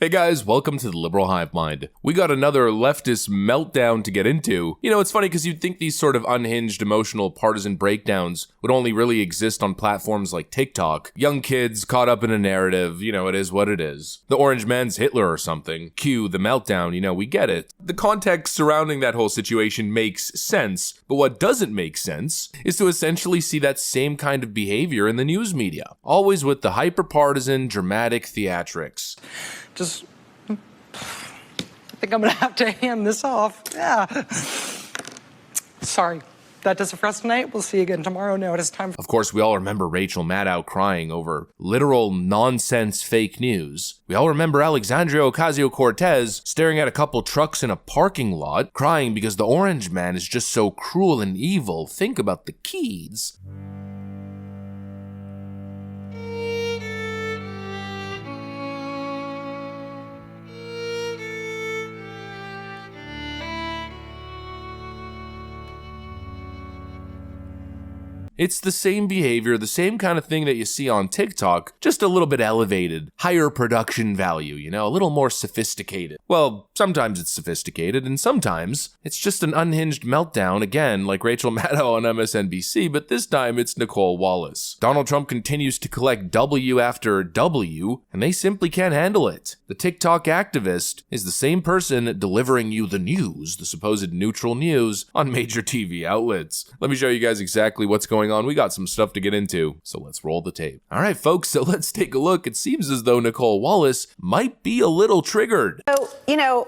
Hey guys, welcome to the Liberal Hive Mind. We got another leftist meltdown to get into. You know, it's funny because you'd think these sort of unhinged, emotional, partisan breakdowns would only really exist on platforms like TikTok. Young kids caught up in a narrative, you know, it is what it is. The orange man's Hitler or something. Cue the meltdown, you know, we get it. The context surrounding that whole situation makes sense, but what doesn't make sense is to essentially see that same kind of behavior in the news media. Always with the hyper-partisan, dramatic theatrics. I think I'm gonna have to hand this off. Yeah. Sorry. That does it for us tonight. We'll see you again tomorrow. Now it is time. Of course, we all remember Rachel Maddow crying over literal nonsense fake news. We all remember Alexandria Ocasio-Cortez staring at a couple trucks in a parking lot, crying because the orange man is just so cruel and evil. Think about the kids. It's the same behavior, the same kind of thing that you see on TikTok, just a little bit elevated, higher production value, you know, a little more sophisticated. Well, sometimes it's sophisticated, and sometimes it's just an unhinged meltdown, again, like Rachel Maddow on MSNBC, but this time it's Nicole Wallace. Donald Trump continues to collect W after W, and they simply can't handle it. The TikTok activist is the same person delivering you the news, the supposed neutral news, on major TV outlets. Let me show you guys exactly what's going on. We got some stuff to get into, so let's roll the tape. All right, folks, so let's take a look. It seems as though Nicole Wallace might be a little triggered. So, you know,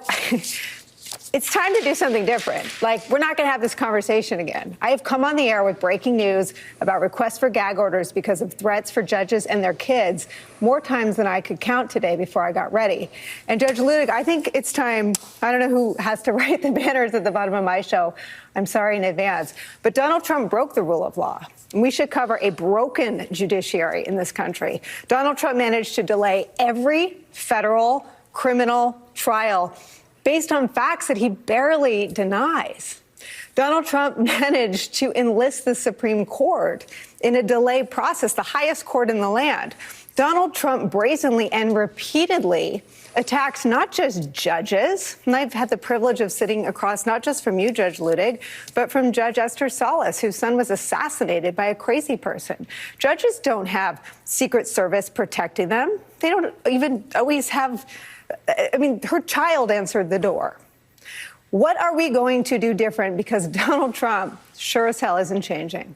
it's time to do something different. Like, we're not going to have this conversation again. I have come on the air with breaking news about requests for gag orders because of threats for judges and their kids more times than I could count today before I got ready. And Judge Ludig, I think it's time, I don't know who has to write the banners at the bottom of my show. I'm sorry in advance. But Donald Trump broke the rule of law. And we should cover a broken judiciary in this country. Donald Trump managed to delay every federal criminal trial based on facts that he barely denies. Donald Trump managed to enlist the Supreme Court in a delay process, the highest court in the land. Donald Trump brazenly and repeatedly attacks not just judges, and I've had the privilege of sitting across not just from you, Judge Ludig, but from Judge Esther Salas, whose son was assassinated by a crazy person. Judges don't have Secret Service protecting them. They don't even always have, I mean, her child answered the door. What are we going to do different? Because Donald Trump sure as hell isn't changing.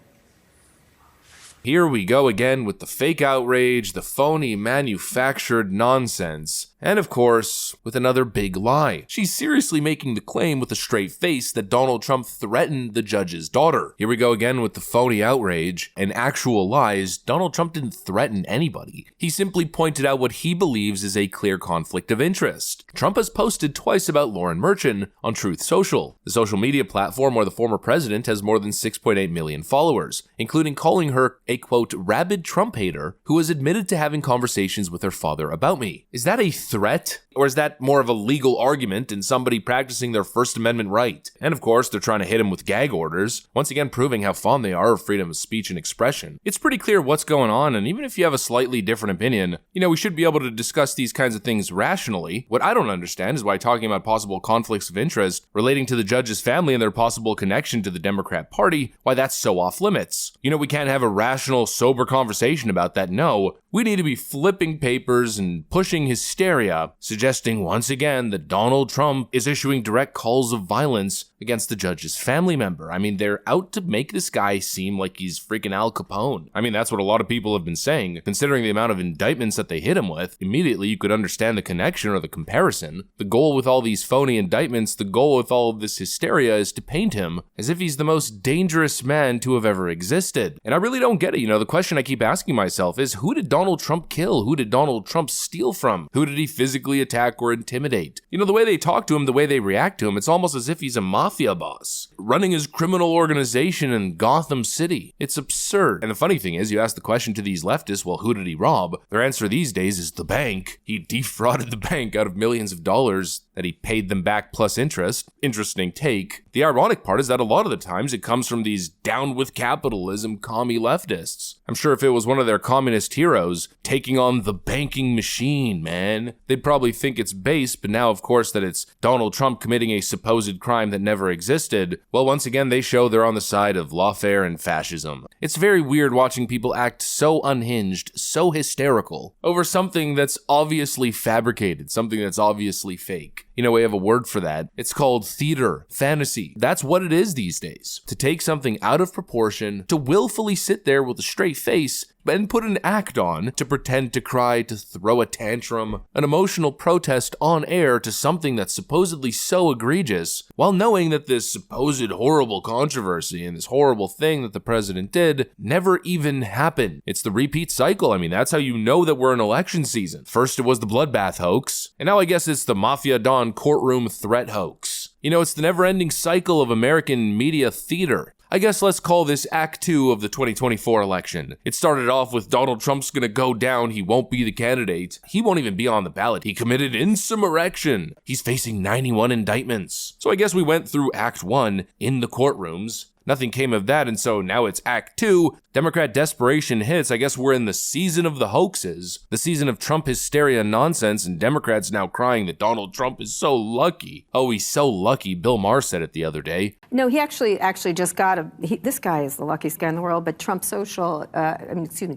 Here we go again with the fake outrage, the phony manufactured nonsense, and of course, with another big lie. She's seriously making the claim with a straight face that Donald Trump threatened the judge's daughter. Here we go again with the phony outrage and actual lies. Donald Trump didn't threaten anybody. He simply pointed out what he believes is a clear conflict of interest. Trump has posted twice about Lauren Merchant on Truth Social, the social media platform where the former president has more than 6.8 million followers, including calling her a, quote, rabid Trump hater who has admitted to having conversations with her father about me. Is that a threat? Or is that more of a legal argument and somebody practicing their First Amendment right? And of course, they're trying to hit him with gag orders, once again proving how fond they are of freedom of speech and expression. It's pretty clear what's going on, and even if you have a slightly different opinion, you know, we should be able to discuss these kinds of things rationally. What I don't understand is why talking about possible conflicts of interest relating to the judge's family and their possible connection to the Democrat Party, why that's so off limits. You know, we can't have a rational, sober conversation about that. No, we need to be flipping papers and pushing hysteria, suggesting once again that Donald Trump is issuing direct calls of violence against the judge's family member. I mean, they're out to make this guy seem like he's freaking Al Capone. I mean, that's what a lot of people have been saying. Considering the amount of indictments that they hit him with, immediately you could understand the connection or the comparison. The goal with all these phony indictments, the goal with all of this hysteria is to paint him as if he's the most dangerous man to have ever existed. And I really don't get it. You know, the question I keep asking myself is, who did Donald Trump kill? Who did Donald Trump steal from? Who did he physically attack or intimidate? You know, the way they talk to him, the way they react to him, it's almost as if he's a mafia boss running his criminal organization in Gotham City. It's absurd. And the funny thing is, you ask the question to these leftists, well, who did he rob? Their answer these days is the bank. He defrauded the bank out of millions of dollars that he paid them back plus interest. Interesting take. The ironic part is that a lot of the times it comes from these down with capitalism commie leftists. I'm sure if it was one of their communist heroes taking on the banking machine, man, they'd probably think it's base, but now of course that it's Donald Trump committing a supposed crime that never existed, well, once again they show they're on the side of lawfare and fascism. It's very weird watching people act so unhinged, so hysterical, over something that's obviously fabricated, something that's obviously fake. You know, we have a word for that. It's called theater, fantasy. That's what it is these days. To take something out of proportion, to willfully sit there with a straight face, and put an act on, to pretend to cry, to throw a tantrum, an emotional protest on air to something that's supposedly so egregious, while knowing that this supposed horrible controversy and this horrible thing that the president did never even happened. It's the repeat cycle. I mean, that's how you know that we're in election season. First it was the bloodbath hoax, and now I guess it's the Mafia Don courtroom threat hoax. You know, it's the never-ending cycle of American media theater. I guess let's call this Act 2 of the 2024 election. It started off with Donald Trump's gonna go down, he won't be the candidate, he won't even be on the ballot, he committed insurrection, he's facing 91 indictments. So I guess we went through Act 1 in the courtrooms. Nothing came of that, and so now it's Act 2. Democrat desperation hits. I guess we're in the season of the hoaxes, the season of Trump hysteria nonsense, and Democrats now crying that Donald Trump is so lucky. Oh, he's so lucky. Bill Maher said it the other day. No, he actually just got this guy is the luckiest guy in the world, but Trump Social,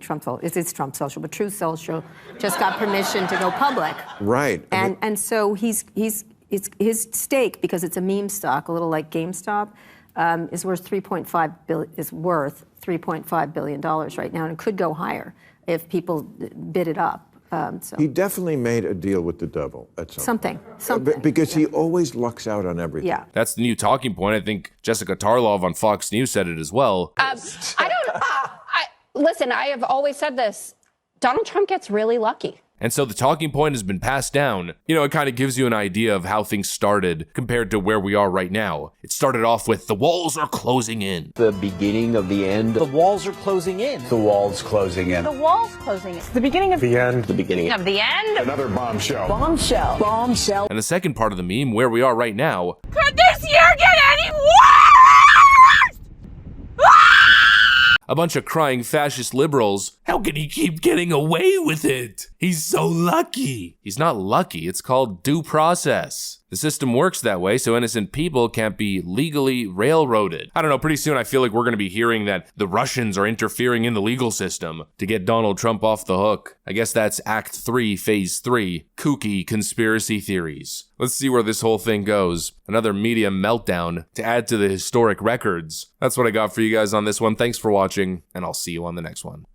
Trump Social, it's Trump Social, but Truth Social just got permission to go public. Right. And so his stake, because it's a meme stock, a little like GameStop, is worth $3.5 billion right now, and it could go higher if people bid it up. So. He definitely made a deal with the devil at something. Because he always lucks out on everything. Yeah. That's the new talking point. I think Jessica Tarlov on Fox News said it as well. Listen, I have always said this. Donald Trump gets really lucky. And so the talking point has been passed down. You know, it kind of gives you an idea of how things started compared to where we are right now. It started off with the walls are closing in. The beginning of the end. The walls are closing in. The walls closing in. The walls closing in. The beginning of the end. The beginning of the end. Another bombshell. Bombshell. Bombshell. And the second part of the meme, where we are right now. Could this year get any worse? A bunch of crying fascist liberals. How can he keep getting away with it? He's so lucky. He's not lucky. It's called due process. The system works that way, so innocent people can't be legally railroaded. I don't know, pretty soon I feel like we're going to be hearing that the Russians are interfering in the legal system to get Donald Trump off the hook. I guess that's Act 3, Phase 3, kooky conspiracy theories. Let's see where this whole thing goes. Another media meltdown to add to the historic records. That's what I got for you guys on this one. Thanks for watching, and I'll see you on the next one.